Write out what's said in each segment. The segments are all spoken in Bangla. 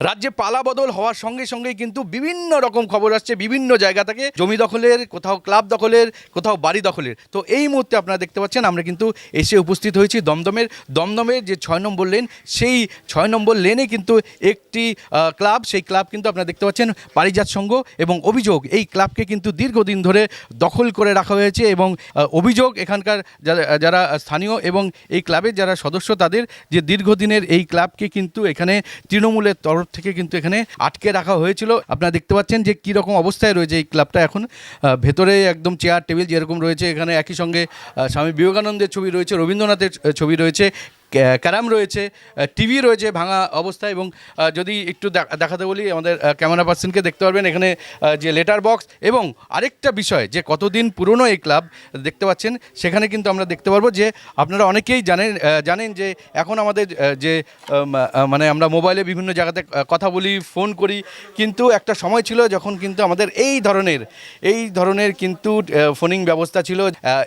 রাজ্যে পালাবদল হওয়ার সঙ্গে সঙ্গেই কিন্তু বিভিন্ন রকম খবর আসছে বিভিন্ন জায়গা থেকে, জমি দখলের, কোথাও ক্লাব দখলের, কোথাও বাড়ি দখলের। তো এই মুহূর্তে আপনারা দেখতে পাচ্ছেন আমরা কিন্তু এসে উপস্থিত হয়েছি দমদমের যে 6 নম্বর লেন, সেই 6 নম্বর লেনে কিন্তু একটি ক্লাব, সেই ক্লাব কিন্তু আপনারা দেখতে পাচ্ছেন পারিজাত সংঘ, এবং অভিযোগ এই ক্লাবকে কিন্তু দীর্ঘদিন ধরে দখল করে রাখা হয়েছে। এবং অভিযোগ এখানকার যারা স্থানীয় এবং এই ক্লাবের যারা সদস্য, তাদের যে দীর্ঘদিনের এই ক্লাবকে কিন্তু এখানে তৃণমূলের তরফ থেকে কিন্তু এখানে আটকে রাখা হয়েছিল। আপনারা দেখতে পাচ্ছেন যে কী রকম অবস্থায় রয়েছে এই ক্লাবটা এখন। ভেতরে একদম চেয়ার টেবিল যেরকম রয়েছে, এখানে একই সঙ্গে স্বামী বিবেকানন্দের ছবি রয়েছে, রবীন্দ্রনাথের ছবি রয়েছে, ক্যারাম রয়েছে, টিভি রয়েছে ভাঙা অবস্থায়। এবং যদি একটু দেখাতে বলি, আমাদের ক্যামেরা পার্সনকে দেখতে পারবেন এখানে যে লেটার বক্স, এবং আরেকটা বিষয় যে কতদিন পুরনো এই ক্লাব দেখতে পাচ্ছেন, সেখানে কিন্তু আমরা দেখতে পারবো যে আপনারা অনেকেই জানেন যে এখন আমাদের যে মানে আমরা মোবাইলে বিভিন্ন জায়গাতে কথা বলি, ফোন করি, কিন্তু একটা সময় ছিল যখন কিন্তু আমাদের এই ধরনের কিন্তু ফোনিং ব্যবস্থা ছিল।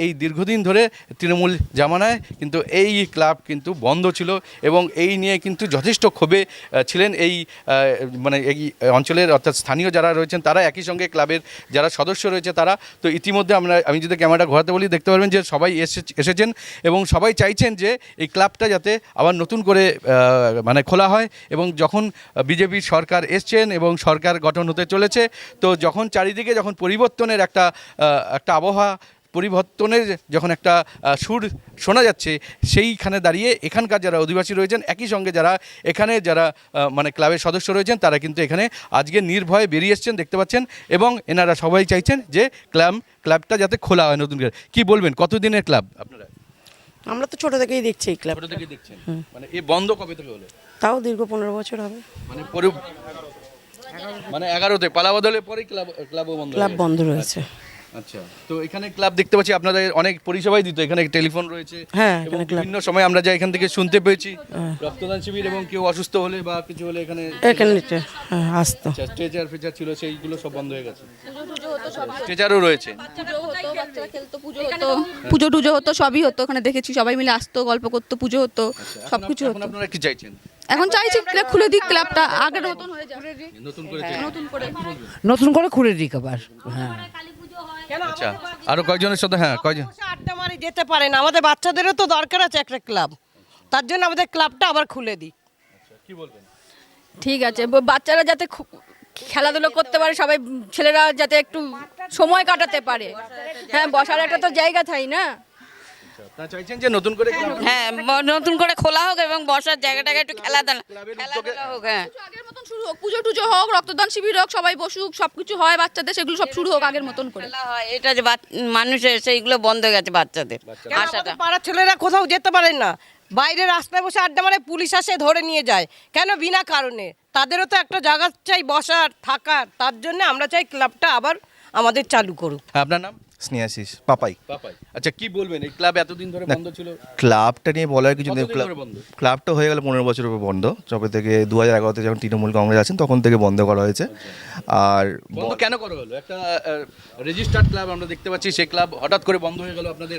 এই দীর্ঘদিন ধরে তৃণমূল জামানায় কিন্তু এই ক্লাব কিন্তু বন্ধ ছিল, এবং এই নিয়ে কিন্তু যথেষ্ট ক্ষোভে ছিলেন এই মানে এই অঞ্চলের, অর্থাৎ স্থানীয় যারা রয়েছেন তারা, একই সঙ্গে ক্লাবের যারা সদস্য রয়েছে তারা। তো ইতিমধ্যে আমি যদি ক্যামেরাটা ঘোরাতে বলি, দেখতে পারবেন যে সবাই এসেছেন এবং সবাই চাইছেন যে এই ক্লাবটা যাতে আবার নতুন করে মানে খোলা হয়। এবং যখন বিজেপির সরকার এসছেন এবং সরকার গঠন হতে চলেছে, তো যখন চারিদিকে যখন পরিবর্তনের একটা আবহাওয়া, পরিবর্তনের যখন একটা সুর শোনা যাচ্ছে, সেইখানে দাঁড়িয়ে এখানকার যারা অধিবাসী রয়েছেন, একই সঙ্গে যারা মানে ক্লাবের সদস্য রয়েছেন, তারা কিন্তু এখানে আজকে নির্ভয়ে বেরিয়ে এসছেন দেখতে পাচ্ছেন। এবং এনারা সবাই চাইছেন যে ক্লাবটা যাতে খোলা হয় নতুন করে। কি বলবেন, কতদিনের ক্লাব আপনারা? আমরা তো ছোট থেকেই দেখছি এই ক্লাব। ছোট থেকে দেখছেন, মানে এই বন্ধ কবে থেকে হলো? তাও দীর্ঘ 15 বছর হবে। মানে 11তে পালাবদলের পরেই ক্লাব বন্ধ রয়েছে। আচ্ছা, তো এখানে ক্লাব দেখতে পাচ্ছি আপনাদের অনেক পরিষেবাই দিত, এখানে টেলিফোন রয়েছে। হ্যাঁ, এবং এখানে ক্লাব। বিভিন্ন সময় আমরা যা এখান থেকে শুনতে পেয়েছি রক্তদান শিবির, এবং কেউ অসুস্থ হলে বা কিছু হলে এখানে আসতো। স্ট্রেচার ফেচার ছিল, সেইগুলো সব বন্ধ হয়ে গেছে। স্ট্রেচারও রয়েছে, পুজো টুজো হতো, সবই হতো ওখানে, দেখেছি সবাই মিলে আসতো, গল্প করতো, পুজো হতো, সবকিছু এখন হতো। আপনারা কি চাইছেন? এখন চাইছি খুলে দিক ক্লাবটা, আগের মতন হয়ে যাবে, নতুন করে খুলে দিক আবার। হ্যাঁ, আচ্ছা, আরো কয়েকজনের সাথে, হ্যাঁ কয়েকজন আড্ডা মারি যেতে পারে না, আমাদের বাচ্চাদেরও তো দরকার আছে একটা ক্লাব, তার জন্য আমাদের ক্লাবটা আবার খুলে দিই। কি বলবেন? ঠিক আছে, বাচ্চারা যাতে খেলাধুলো করতে পারে, সবাই ছেলেরা যাতে একটু সময় কাটাতে পারে। হ্যাঁ, বসার একটা তো জায়গা চাই না? তা চাইছেন যে নতুন করে হ্যাঁ, নতুন করে খোলা হোক এবং বসার জায়গাটাকে একটু খেলাধুলা হোক। হ্যাঁ, আগের মতন শুরু হোক, পুজো টুজো হোক, রক্তদান শিবির হোক, সবাই বসুক, সবকিছু হয় বাচ্চাদের, সেগুলো সব শুরু হোক আগের মতন করে। খেলা হয়, এটা যে মানুষের সেইগুলো বন্ধ হয়ে গেছে বাচ্চাদের আশাটা। আমাদের পাড়ার ছেলেরা কোথাও যেতে পারে না, বাইরে রাস্তায় বসে আড্ডা মারে, পুলিশ আসে ধরে নিয়ে যায় কেন? বিনা কারণে। তাদেরও তো একটা জায়গা চাই বসার, থাকার, তার জন্য আমরা চাই ক্লাবটা আবার আমাদের চালু করুক। আপনার নাম? স্নেহাশিস পাপাই। আচ্ছা, কি বলবেন, এই ক্লাব এতদিন ধরে বন্ধ ছিল? ক্লাবটা নিয়ে বলার কিছু নেই। কতদিন ধরে বন্ধ? ক্লাবটা হয়ে গেল 15 বছরের উপর বন্ধ, যবে থেকে 2011তে যখন তৃণমূল কংগ্রেস আছেন তখন থেকে বন্ধ করা হয়েছে। আর বন্ধ কেন করা হলো? একটা রেজিস্টার্ড ক্লাব আমরা দেখতে পাচ্ছি, সেই ক্লাব হঠাৎ করে বন্ধ হয়ে গেল। আপনাদের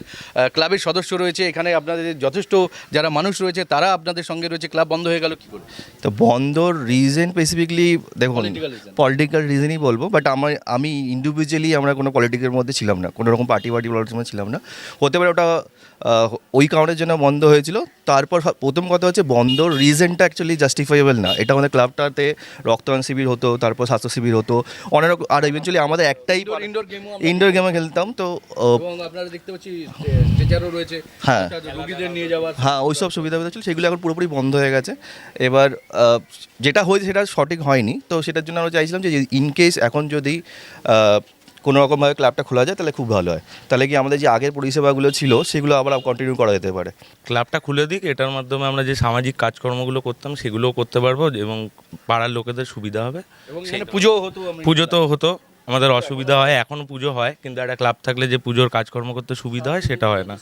ক্লাবের সদস্য রয়েছে এখানে, আপনাদের যথেষ্ট যারা মানুষ রয়েছে তারা আপনাদের সঙ্গে রয়েছে, ক্লাব বন্ধ হয়ে গেল কি করে? তো বন্ধর রিজন স্পেসিফিকলি দেখুন, পলিটিক্যাল রিজনই বলবো, বাট আমি ইন্ডিভিজুয়ালি আমরা কোনো পলিটিক্যালের মধ্যে ছিলাম না, কোনো রকম পার্টি পলিটিক্সের ছিলাম না। হতে পারে ওটা ওই কারণের জন্য বন্ধ হয়েছিল। তারপর প্রথম কথা হচ্ছে, বন্ধর রিজনটা অ্যাকচুয়ালি জাস্টিফাইবল না। এটা আমাদের ক্লাবটাতে রক্তদান শিবির হতো, তারপর স্বাস্থ্য শিবির হতো, অনেক রকম। আর ইভেনচুয়ালি আমাদের একটাই ইনডোর গেমও খেলতাম। তো আপনারা দেখতে পাচ্ছি স্ট্রেচারও রয়েছে, হ্যাঁ রোগীদের নিয়ে যাওয়ার, হ্যাঁ ওই সব সুবিধা ছিল, সেগুলো এখন পুরোপুরি বন্ধ হয়ে গেছে। এবার যেটা হয়েছে সেটা সঠিক হয়নি, তো সেটার জন্য আমরা চাইছিলাম যে ইনকেস এখন যদি কোনো রকমভাবে ক্লাবটা খোলা যায় তাহলে খুব ভালো হয়, তাহলে কি আমাদের যে আগের পরিষেবাগুলো ছিল সেগুলো আবার কন্টিনিউ করা যেতে পারে। ক্লাবটা খুলে দিক, এটার মাধ্যমে আমরা যে সামাজিক কাজকর্মগুলো করতাম সেগুলোও করতে পারবো, এবং পাড়ার লোকেদের সুবিধা হবে। এবং পুজো হতো, পুজো তো হতো, আমাদের অসুবিধা হয়, এখনও পুজো হয়, কিন্তু একটা ক্লাব থাকলে যে পুজোর কাজকর্ম করতে সুবিধা হয় সেটা হয় না।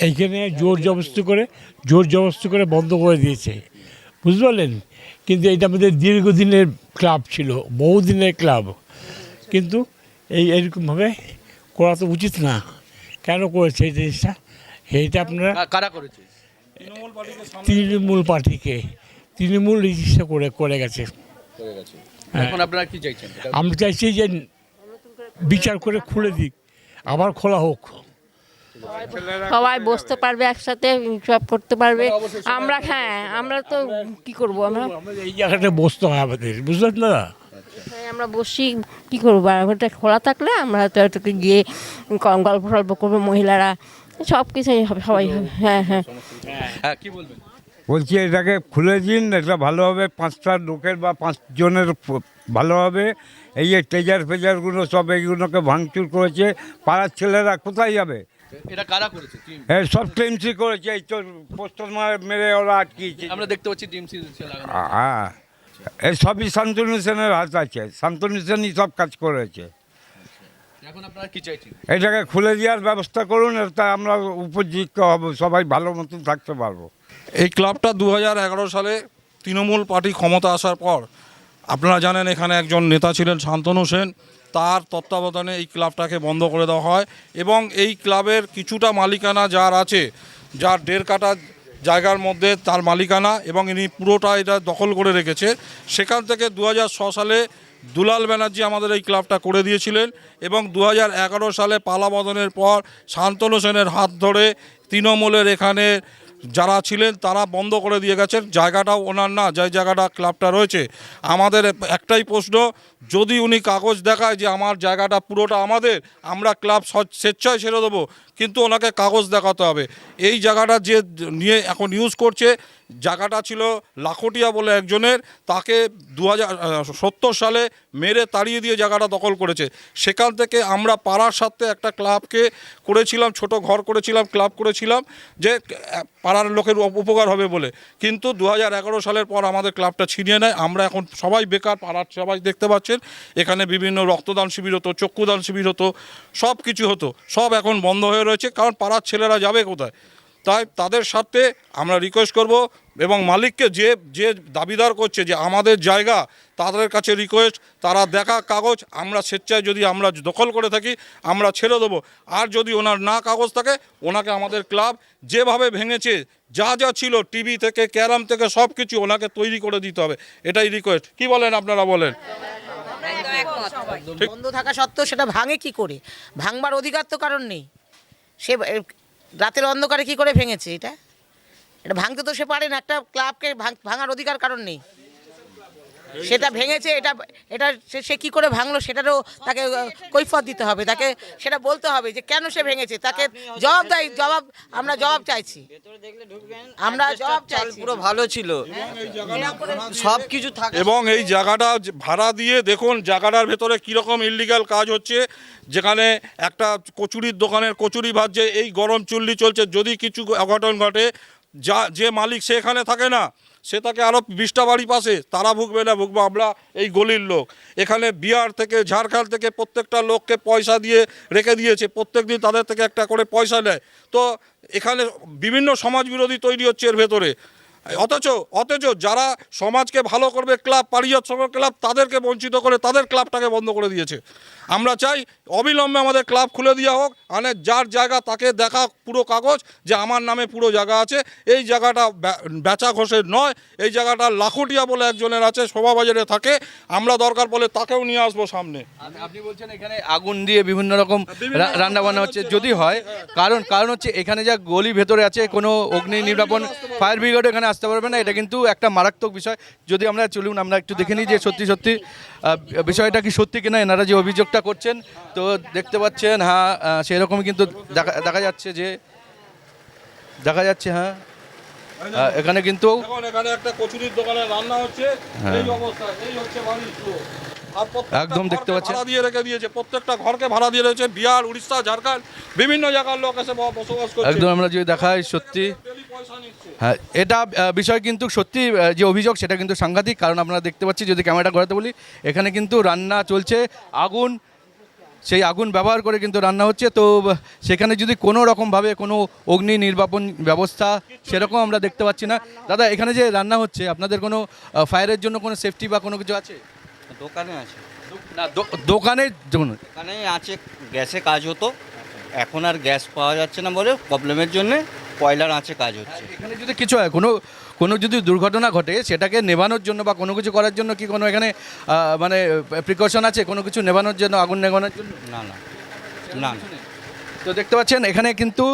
এইখানে জোর জবরদস্তি করে বন্ধ করে দিয়েছে, বুঝতে পারলেন? কিন্তু এটা আমাদের দীর্ঘদিনের ক্লাব ছিল, বহুদিনের ক্লাব, কিন্তু এইরকমভাবে করা তো উচিত না। কেন করেছে এই জিনিসটা? এইটা আপনারা কারা করেছে? তৃণমূল পার্টিকে তৃণমূল রেজিস্টার করে গেছে। এখন আপনারা কি চাইছেন? আমরা চাইছি যে বিচার করে খুলে দিক, আবার খোলা হোক। সবাই বসতে পারবে একসাথে, সব করতে পারবে। আমরা আমরা তো কি করব, আমরা এই জায়গাটা বসতে হয় আমাদের, বুঝলেন না? আমরা বসি কি করবো, আর ওটা খোলা থাকলে আমরা তো একটু গিয়ে গল্প টল্প করবো, মহিলারা সব কিছুই হবে, সবাই হবে। হ্যাঁ। হ্যাঁ, কি বলবেন? বলছি এটাকে খুলে দিন, এটা ভালো হবে, 5টা লোকের বা 5 জনের ভালো হবে। এই যে ফেজারগুলো সব এইগুলোকে ভাঙচুর করেছে, পাড়ার ছেলেরা কোথায় যাবে? এটা কারা করেছে? সব টিএমসি করেছে, এই তো পোস্টার মেরে ওরা আটকিয়েছে। আমরা দেখতে পাচ্ছি টিএমসি লাগানো। হ্যাঁ, এই সবই শান্তনু সেনের হাত আছে, শান্তনু সেনই সব কাজ করেছে। এখন আপনারা কি চাইছেন? এটাকে খুলে দেওয়ার ব্যবস্থা করুন, এটা আমরা উপযুক্ত হব, সবাই ভালো মতন থাকতে পারবো। এই ক্লাবটা 2011 সালে তৃণমূল পার্টি ক্ষমতা আসার পর, আপনারা জানেন এখানে একজন নেতা ছিলেন শান্তনু সেন, তার তত্ত্বাবধানে এই ক্লাবটাকে বন্ধ করে দেওয়া হয় এবং এই ক্লাবের কিছুটা মালিকানা যার আছে, যার 1.5 কাঠা জায়গার মধ্যে তার মালিকানা, এবং ইনি পুরোটা এটা দখল করে রেখেছে। সেখান থেকে 2006 সালে দুলাল ব্যানার্জি আমাদের এই ক্লাবটা করে দিয়েছিলেন এবং 2011 সালে পালা বদলের পর শান্তনু সেনের হাত ধরে তৃণমূলের এখানে যারা ছিলেন তারা বন্ধ করে দিয়ে গেছেন। জায়গাটাও ওনার না, যে জায়গাটা ক্লাবটা রয়েছে। আমাদের একটাই প্রশ্ন, যদি উনি কাগজ দেখায় যে আমার জায়গাটা পুরোটা আমাদের, আমরা ক্লাব স্বেচ্ছায় ছেড়ে দেবো, কিন্তু ওনাকে কাগজ দেখাতে হবে। এই জায়গাটা যে নিয়ে এখন ইউজ করছে, জায়গাটা ছিল লাখোটিয়া বলে একজনের, তাকে 2070 সালে মেরে তাড়িয়ে দিয়ে জায়গাটা দখল করেছে। সেখান থেকে আমরা পাড়ার সাথে একটা ক্লাবকে করেছিলাম, ছোট ঘর করেছিলাম, ক্লাব করেছিলাম, যে পাড়ার লোকের উপকার হবে বলে। কিন্তু 2011 সালের পর আমাদের ক্লাবটা ছিনিয়ে নেয়। আমরা এখন সবাই বেকার, পাড়ার সবাই দেখতে পাচ্ছেন এখানে বিভিন্ন রক্তদান শিবির হতো, চক্ষুদান শিবির হতো, সব কিছু হতো, সব এখন বন্ধ হয়ে রয়েছে। কারণ পাড়ার ছেলেরা যাবে কোথায়? তাই তাদের সাথে আমরা রিকোয়েস্ট করব এবং মালিককে যে দাবিদার করছে যে আমাদের জায়গা, তাদের কাছে রিকোয়েস্ট, তারা দেখা কাগজ, আমরা স্বেচ্ছায় যদি আমরা দখল করে থাকি আমরা ছেড়ে দেবো। আর যদি ওনার না কাগজ থাকে, ওনাকে আমাদের ক্লাব যেভাবে ভেঙেছে, যা ছিল টিভি থেকে ক্যারাম থেকে সব কিছু ওনাকে তৈরি করে দিতে হবে, এটাই রিকোয়েস্ট। কি বলেন আপনারা? বলেন। বন্ধ থাকা সত্ত্বেও সেটা ভাঙে কি করে? ভাঙবার অধিকার তো কারণ নেই। সে রাতের অন্ধকারে কি করে ভেঙেছে? এটা ভাঙতে তো সে পারে না। একটা ক্লাবকে ভাঙার অধিকার কারণ নেই। সেটা ভেঙেছে, এটা সে কি করে ভাঙলো সেটারও তাকে কৈফিয়ত দিতে হবে, তাকে সেটা বলতে হবে যে কেন সে ভেঙেছে, তাকে আমরা জবাব চাইছি। আমরা জবাব চাইছি। পুরো ভালো ছিল, সব কিছু থাকে। এবং এই জায়গাটা ভাড়া দিয়ে দেখুন জায়গাটার ভেতরে কীরকম ইললিগাল কাজ হচ্ছে, যেখানে একটা কচুরির দোকানের কচুরি ভাজছে, এই গরম চুল্লি চলছে। যদি কিছু অঘটন ঘটে, যে মালিক সে এখানে থাকে না, সে তাকে আরও 20টা বাড়ি পাশে, তারা ভুগবে না, ভুগবো আমরা এই গলির লোক। এখানে বিহার থেকে, ঝাড়খণ্ড থেকে প্রত্যেকটা লোককে পয়সা দিয়ে রেখে দিয়েছে, প্রত্যেক দিন তাদের থেকে একটা করে পয়সা নেয়। তো এখানে বিভিন্ন সমাজবিরোধী তৈরি হচ্ছে এর ভেতরে। অথচ যারা সমাজকে ভালো করবে, ক্লাব, পারিজাত সংঘ ক্লাব, তাদেরকে বঞ্চিত করে তাদের ক্লাবটাকে বন্ধ করে দিয়েছে। আমরা চাই অবিলম্বে আমাদের ক্লাব খুলে দেওয়া হোক, মানে যার জায়গা তাকে দেখা পুরো কাগজ যে আমার নামে পুরো জায়গা আছে। এই জায়গাটা বেচা ঘষের নয়, এই জায়গাটা লাখোটিয়া বলে একজনের আছে, শোভাবাজারে থাকে। আমরা দরকার পড়লে তাকেও নিয়ে আসবো সামনে। আপনি বলছেন এখানে আগুন দিয়ে বিভিন্ন রকম রান্না বান্না হচ্ছে, যদি হয়, কারণ হচ্ছে এখানে যা গলি ভেতরে আছে, কোনো অগ্নি নির্বাপন ফায়ার ব্রিগেড এখানে আসতে পারবে না। এটা কিন্তু একটা মারাত্মক বিষয়। যদি আমরা চলুন আমরা একটু দেখে নিই যে সত্যি বিষয়টা কি সত্যি কিনা, এনারা যে অভিযোগটা করছেন। তো দেখতে পাচ্ছেন, হ্যাঁ, সেরকমই কিন্তু দেখা যাচ্ছে হ্যাঁ, এখানে কিন্তু এখানে একটা কচুরির দোকানে রান্না হচ্ছে, এই অবস্থা, এই হচ্ছে বাড়ির ফ্লো। একদম দেখতে পাচ্ছেন ভাড়া দিয়ে রেখে দিয়েছে, প্রত্যেকটা ঘরকে ভাড়া দিয়ে রয়েছে। বিহার, উড়িষ্যা, ঝাড়খণ্ড, বিভিন্ন জায়গার লোক এসে বসবাস করছে। একদম আমরা যদি দেখাই সত্যি, হ্যাঁ, এটা বিষয় কিন্তু সত্যি যে অভিযোগ সেটা কিন্তু সাংঘাতিক। কারণ আপনারা দেখতে পাচ্ছি, যদি ক্যামেরাটা ঘোরাতে বলি, এখানে কিন্তু রান্না চলছে, সেই আগুন ব্যবহার করে কিন্তু রান্না হচ্ছে। তো সেখানে যদি কোনো রকমভাবে কোনো অগ্নি নির্বাপন ব্যবস্থা সেরকম আমরা দেখতে পাচ্ছি না। দাদা, এখানে যে রান্না হচ্ছে, আপনাদের কোনো ফায়ারের জন্য কোনো সেফটি বা কোনো কিছু আছে? দোকানে আছে না, দোকানে আছে, গ্যাসে কাজ হতো, এখন আর গ্যাস পাওয়া যাচ্ছে না বলে প্রবলেমের জন্যে কয়লার আঁচে কাজ হচ্ছে। এখানে যদি কিছু হয়, কোনো যদি দুর্ঘটনা ঘটে সেটাকে নেভানোর জন্য বা কোনো কিছু করার জন্য কি কোনো এখানে মানে প্রিকশন আছে কোনো কিছু নেভানোর জন্য, আগুন নেভানোর জন্য? না না না তো দেখতে পাচ্ছেন এখানে কিন্তু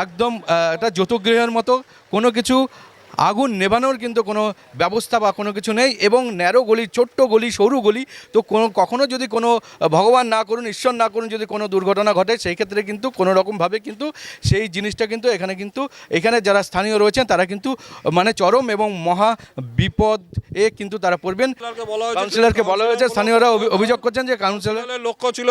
একদম একটা যৌতুগৃহের মতো কোনো কিছু আগুন নেভানোর কিন্তু কোনো ব্যবস্থা বা কোনো কিছু নেই, এবং ন্যারো গলি, ছোট্ট গলি, সরু গলি। তো কখনো যদি কোনো ভগবান না করুন, ঈশ্বর না করুন, যদি কোনো দুর্ঘটনা ঘটে সেই ক্ষেত্রে কিন্তু কোনো রকমভাবে কিন্তু সেই জিনিসটা কিন্তু এখানে যারা স্থানীয় রয়েছেন তারা কিন্তু মানে চরম এবং মহা বিপদ কিন্তু তারা পড়বেন। কাউন্সিলরকে বলা হয়েছে, স্থানীয়রা অভিযোগ করছেন যে কাউন্সিলরের লক্ষ্য ছিল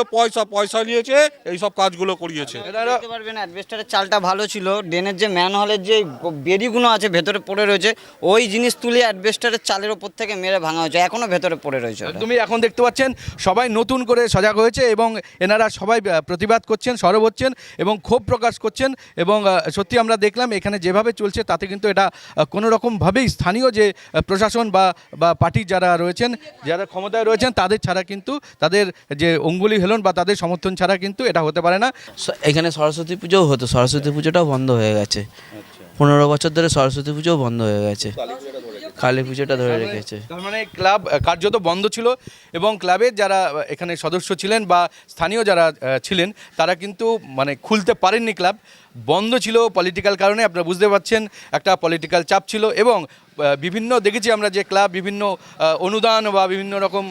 পয়সা নিয়েছে, এই সব কাজগুলো করিয়েছে। দেখতে পারবেন অ্যাডভেস্টারের চালটা ভালো ছিল, ড্রেনের যে ম্যানহলের যে বেরিগুলো আছে ভেতরে পড়ে রয়েছে, ওই জিনিস তুলে অ্যাডভেস্টারের চালের ওপর থেকে মেরে ভাঙা হয়েছে, এখনো ভেতরে পড়ে রয়েছে। তুমি এখন দেখতে পাচ্ছেন সবাই নতুন করে সজাগ হয়েছে এবং এনারা সবাই প্রতিবাদ করছেন, সরব হচ্ছেন এবং ক্ষোভ প্রকাশ করছেন। এবং সত্যি আমরা দেখলাম এখানে যেভাবে চলছে তাতে কিন্তু এটা কোনো রকমভাবেই স্থানীয় যে প্রশাসন বা পার্টি যারা রয়েছেন, যারা ক্ষমতায় রয়েছেন তাদের ছাড়া কিন্তু, তাদের যে অঙ্গুলি হেলন বা তাদের সমর্থন ছাড়া কিন্তু এটা হতে পারে না। এখানে সরস্বতী পুজোও হতো, সরস্বতী পুজোটাও বন্ধ হয়ে গেছে। 15 বছর ধরে সরস্বতী পুজোও বন্ধ হয়ে গেছে, কালী পুজোটা ধরে রেখেছে। তার মানে ক্লাব কার্যত বন্ধ ছিল এবং ক্লাবের যারা এখানে সদস্য ছিলেন বা স্থানীয় যারা ছিলেন তারা কিন্তু মানে খুলতে পারেননি, ক্লাব বন্ধ ছিল পলিটিক্যাল কারণে। আপনারা বুঝতে পারছেন একটা পলিটিক্যাল চাপ ছিল এবং বিভিন্ন দেখেছি আমরা যে ক্লাব বিভিন্ন অনুদান বা বিভিন্ন রকম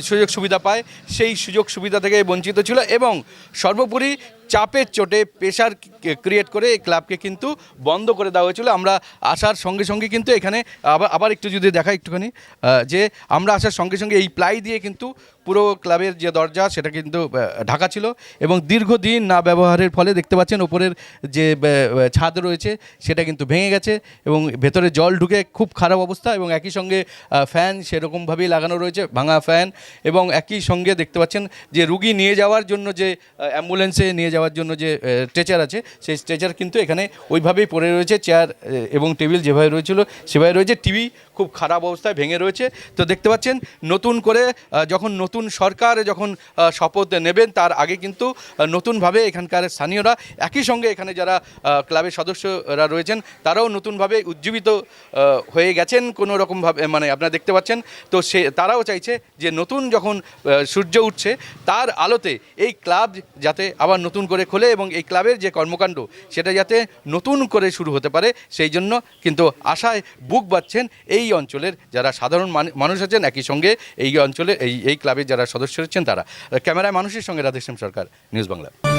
সুযোগ সুবিধা পায়, সেই সুযোগ সুবিধা থেকে বঞ্চিত ছিল এবং সর্বোপরি চাপের চোটে প্রেশার ক্রিয়েট করে এই ক্লাবকে কিন্তু বন্ধ করে দেওয়া হয়েছিল। আমরা আসার সঙ্গে সঙ্গে কিন্তু এখানে আবার একটু যদি দেখা একটুখানি, যে আমরা আসার সঙ্গে সঙ্গে এই প্লাই দিয়ে কিন্তু পুরো ক্লাবের যে দরজা সেটা কিন্তু ঢাকা ছিল এবং দীর্ঘদিন না ব্যবহারের ফলে দেখতে পাচ্ছেন ওপরের যে ছাদ রয়েছে সেটা কিন্তু ভেঙে গেছে এবং ভেতরে জল ঢুকে খুব খারাপ অবস্থা। এবং একই সঙ্গে ফ্যান সেরকমভাবেই লাগানো রয়েছে, ভাঙা ফ্যান। এবং একই সঙ্গে দেখতে পাচ্ছেন যে রুগী নিয়ে যাওয়ার জন্য যে অ্যাম্বুলেন্সে নিয়ে যাওয়ার জন্য যে স্ট্রেচার আছে সেই স্ট্রেচার কিন্তু এখানে ওইভাবেই পড়ে রয়েছে, চেয়ার এবং টেবিল যেভাবে রয়েছিল সেভাবে রয়েছে, টিভি খুব খারাপ অবস্থায় ভেঙে রয়েছে। তো দেখতে পাচ্ছেন নতুন করে যখন নতুন সরকার যখন শপথ নেবেন তার আগে কিন্তু নতুনভাবে এখানকার স্থানীয়রা, একই সঙ্গে এখানে যারা ক্লাবের সদস্যরা রয়েছেন তারাও নতুনভাবে উজ্জীবিত হয়ে গেছেন কোনো রকমভাবে, মানে আপনারা দেখতে পাচ্ছেন। তো তারাও চাইছে যে নতুন যখন সূর্য উঠছে তার আলোতে এই ক্লাব যাতে আবার নতুন করে খোলে এবং এই ক্লাবের যে কর্মকাণ্ড সেটা যাতে নতুন করে শুরু হতে পারে, সেই জন্য কিন্তু আশায় বুক বাঁধছেন এই অঞ্চলের যারা সাধারণ মানুষ আছেন, একই সঙ্গে এই অঞ্চলে এই ক্লাবের যারা সদস্য রয়েছেন তারা। ক্যামেরায় মানুষের সঙ্গে রাধেশ্যাম সরকার, নিউজ বাংলা।